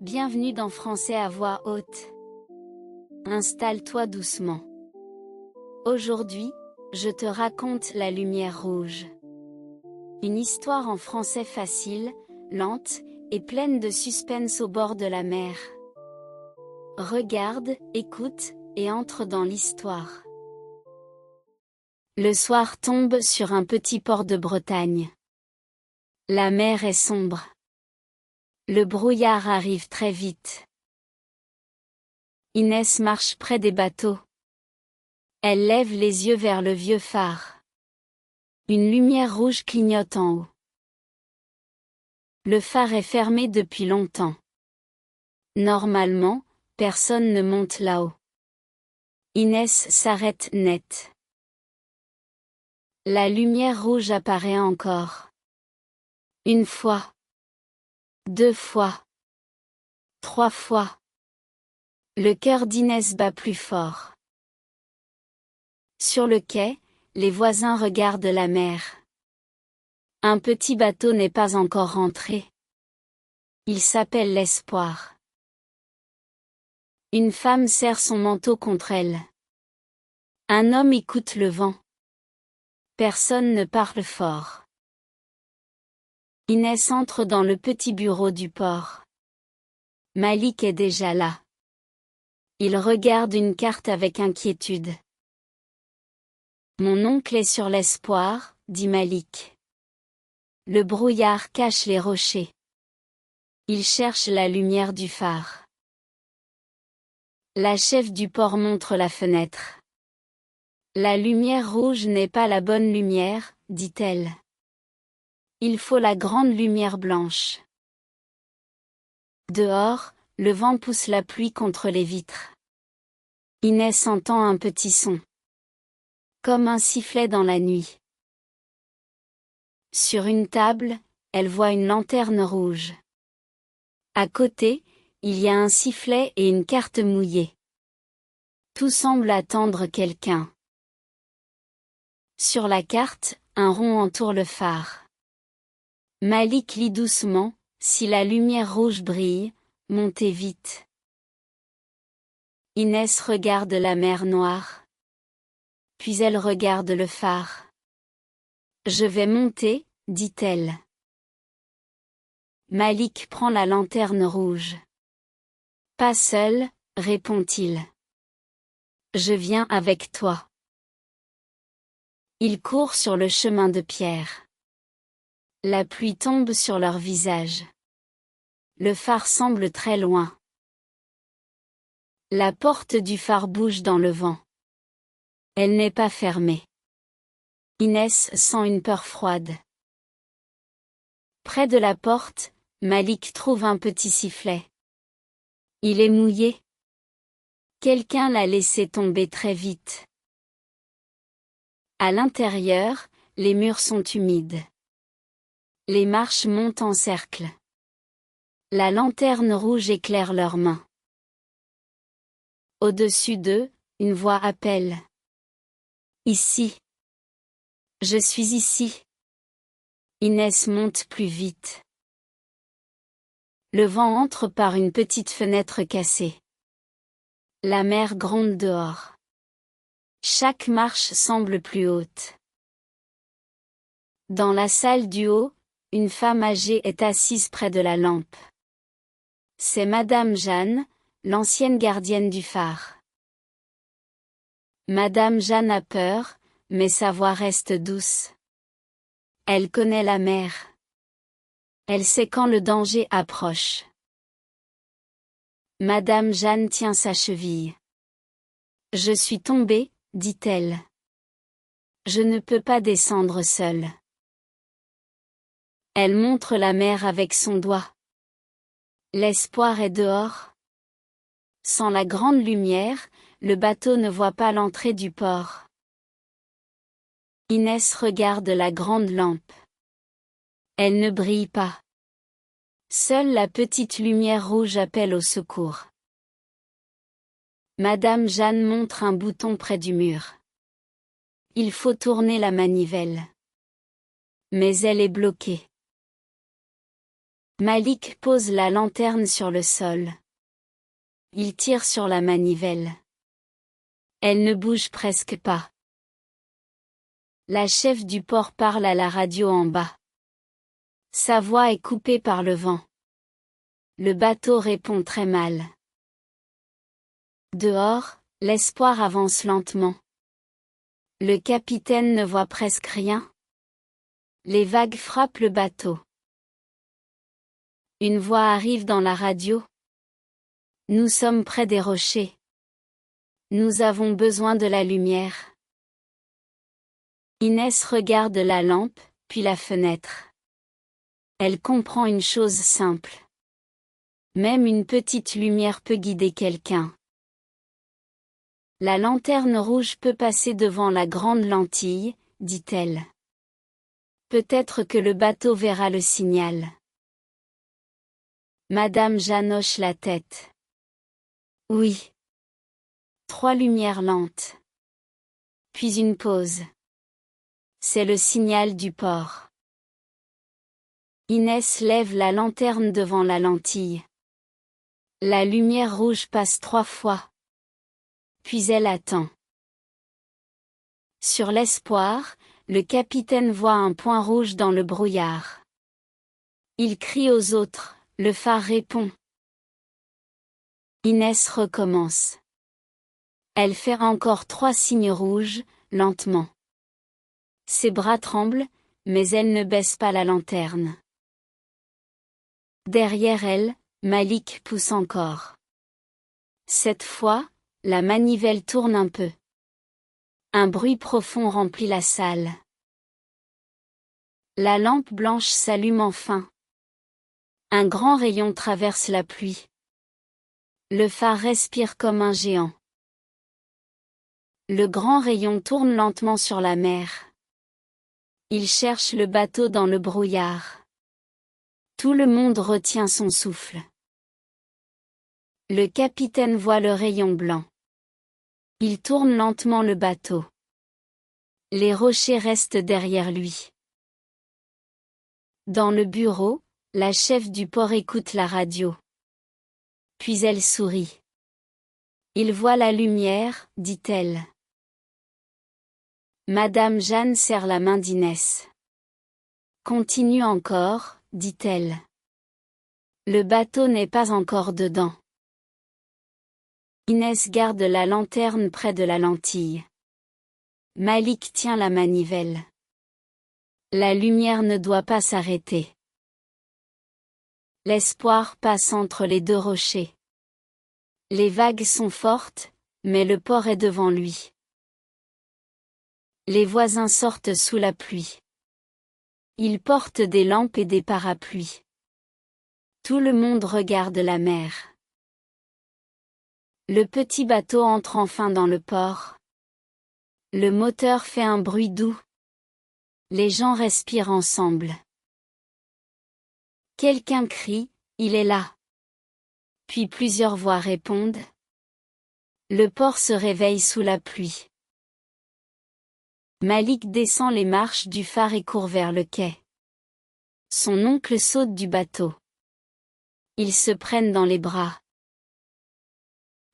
Bienvenue dans Français à voix haute. Installe-toi doucement. Aujourd'hui, je te raconte La Lumière rouge. Une histoire en français facile, lente, et pleine de suspense au bord de la mer. Regarde, écoute, et entre dans l'histoire. Le soir tombe sur un petit port de Bretagne. La mer est sombre. Le brouillard arrive très vite. Inès marche près des bateaux. Elle lève les yeux vers le vieux phare. Une lumière rouge clignote en haut. Le phare est fermé depuis longtemps. Normalement, personne ne monte là-haut. Inès s'arrête net. La lumière rouge apparaît encore. Une fois. 2 fois. 3 fois. Le cœur d'Inès bat plus fort. Sur le quai, les voisins regardent la mer. Un petit bateau n'est pas encore rentré. Il s'appelle l'Espoir. Une femme serre son manteau contre elle. Un homme écoute le vent. Personne ne parle fort. Inès entre dans le petit bureau du port. Malik est déjà là. Il regarde une carte avec inquiétude. Mon oncle est sur l'Espoir, dit Malik. Le brouillard cache les rochers. Il cherche la lumière du phare. La chef du port montre la fenêtre. La lumière rouge n'est pas la bonne lumière, dit-elle. Il faut la grande lumière blanche. Dehors, le vent pousse la pluie contre les vitres. Inès entend un petit son. Comme un sifflet dans la nuit. Sur une table, elle voit une lanterne rouge. À côté, il y a un sifflet et une carte mouillée. Tout semble attendre quelqu'un. Sur la carte, un rond entoure le phare. Malik lit doucement, si la lumière rouge brille, montez vite. Inès regarde la mer noire. Puis elle regarde le phare. Je vais monter, dit-elle. Malik prend la lanterne rouge. Pas seul, répond-il. Je viens avec toi. Ils courent sur le chemin de pierre. La pluie tombe sur leurs visages. Le phare semble très loin. La porte du phare bouge dans le vent. Elle n'est pas fermée. Inès sent une peur froide. Près de la porte, Malik trouve un petit sifflet. Il est mouillé. Quelqu'un l'a laissé tomber très vite. À l'intérieur, les murs sont humides. Les marches montent en cercle. La lanterne rouge éclaire leurs mains. Au-dessus d'eux, une voix appelle. Ici. Je suis ici. Inès monte plus vite. Le vent entre par une petite fenêtre cassée. La mer gronde dehors. Chaque marche semble plus haute. Dans la salle du haut, une femme âgée est assise près de la lampe. C'est Madame Jeanne, l'ancienne gardienne du phare. Madame Jeanne a peur, mais sa voix reste douce. Elle connaît la mer. Elle sait quand le danger approche. Madame Jeanne tient sa cheville. Je suis tombée, dit-elle. Je ne peux pas descendre seule. Elle montre la mer avec son doigt. L'Espoir est dehors. Sans la grande lumière, le bateau ne voit pas l'entrée du port. Inès regarde la grande lampe. Elle ne brille pas. Seule la petite lumière rouge appelle au secours. Madame Jeanne montre un bouton près du mur. Il faut tourner la manivelle. Mais elle est bloquée. Malik pose la lanterne sur le sol. Il tire sur la manivelle. Elle ne bouge presque pas. La chef du port parle à la radio en bas. Sa voix est coupée par le vent. Le bateau répond très mal. Dehors, l'espoir avance lentement. Le capitaine ne voit presque rien. Les vagues frappent le bateau. Une voix arrive dans la radio. Nous sommes près des rochers. Nous avons besoin de la lumière. Inès regarde la lampe, puis la fenêtre. Elle comprend une chose simple. Même une petite lumière peut guider quelqu'un. La lanterne rouge peut passer devant la grande lentille, dit-elle. Peut-être que le bateau verra le signal. Madame Jeanne hoche la tête. Oui. 3 lumières lentes. Puis une pause. C'est le signal du port. Inès lève la lanterne devant la lentille. La lumière rouge passe 3 fois. Puis elle attend. Sur l'Espoir, le capitaine voit un point rouge dans le brouillard. Il crie aux autres, le phare répond. Inès recommence. Elle fait encore 3 signes rouges, lentement. Ses bras tremblent, mais elle ne baisse pas la lanterne. Derrière elle, Malik pousse encore. Cette fois, la manivelle tourne un peu. Un bruit profond remplit la salle. La lampe blanche s'allume enfin. Un grand rayon traverse la pluie. Le phare respire comme un géant. Le grand rayon tourne lentement sur la mer. Il cherche le bateau dans le brouillard. Tout le monde retient son souffle. Le capitaine voit le rayon blanc. Il tourne lentement le bateau. Les rochers restent derrière lui. Dans le bureau, la chef du port écoute la radio. Puis elle sourit. Il voit la lumière, dit-elle. Madame Jeanne serre la main d'Inès. Continue encore, dit-elle. Le bateau n'est pas encore dedans. Inès garde la lanterne près de la lentille. Malik tient la manivelle. La lumière ne doit pas s'arrêter. L'Espoir passe entre les 2 rochers. Les vagues sont fortes, mais le port est devant lui. Les voisins sortent sous la pluie. Ils portent des lampes et des parapluies. Tout le monde regarde la mer. Le petit bateau entre enfin dans le port. Le moteur fait un bruit doux. Les gens respirent ensemble. Quelqu'un crie, il est là. Puis plusieurs voix répondent. Le port se réveille sous la pluie. Malik descend les marches du phare et court vers le quai. Son oncle saute du bateau. Ils se prennent dans les bras.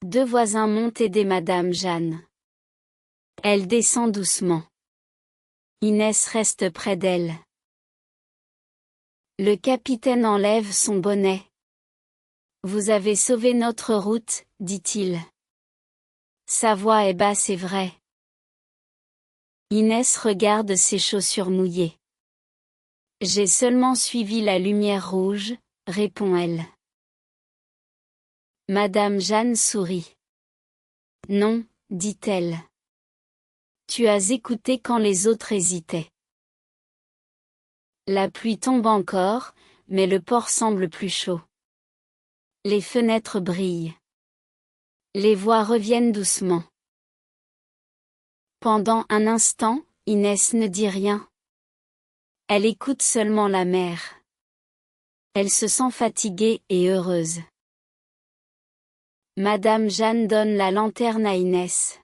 2 voisins montent aider Madame Jeanne. Elle descend doucement. Inès reste près d'elle. Le capitaine enlève son bonnet. Vous avez sauvé notre route, dit-il. Sa voix est basse et vraie. Inès regarde ses chaussures mouillées. J'ai seulement suivi la lumière rouge, répond-elle. Madame Jeanne sourit. Non, dit-elle. Tu as écouté quand les autres hésitaient. La pluie tombe encore, mais le port semble plus chaud. Les fenêtres brillent. Les voix reviennent doucement. Pendant un instant, Inès ne dit rien. Elle écoute seulement la mer. Elle se sent fatiguée et heureuse. Madame Jeanne donne la lanterne à Inès.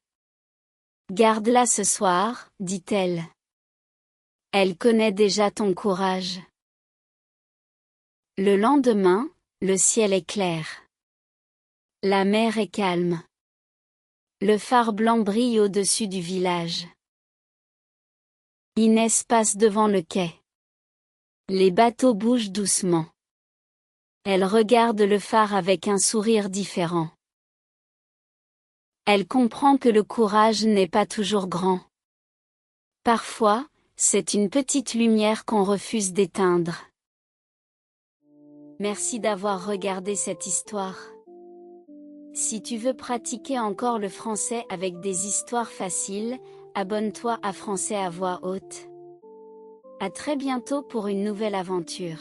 Garde-la ce soir, dit-elle. Elle connaît déjà ton courage. Le lendemain, le ciel est clair. La mer est calme. Le phare blanc brille au-dessus du village. Inès passe devant le quai. Les bateaux bougent doucement. Elle regarde le phare avec un sourire différent. Elle comprend que le courage n'est pas toujours grand. Parfois, c'est une petite lumière qu'on refuse d'éteindre. Merci d'avoir regardé cette histoire. Si tu veux pratiquer encore le français avec des histoires faciles, abonne-toi à Français à voix haute. À très bientôt pour une nouvelle aventure.